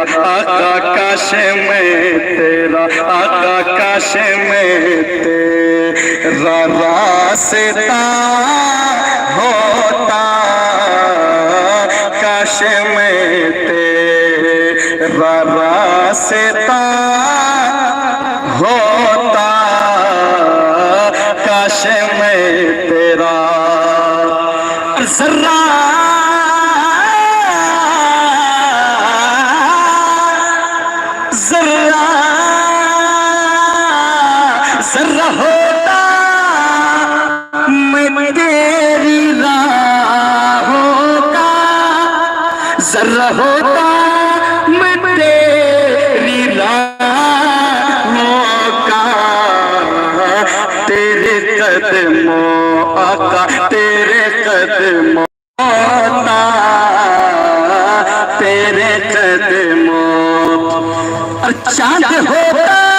आका काश मैं तेरा, आका काश मैं तेरा रास्ता होता, काश मैं तेरा रास्ता होता, काश मैं तेरा जर्रा जर्रा जर्रा होता मैं तेरी राहों का, जर्रा होता मैं तेरी राहों का, तेरे कदमों आका तेरे कदमों होता, तेरे कदमों चांद होता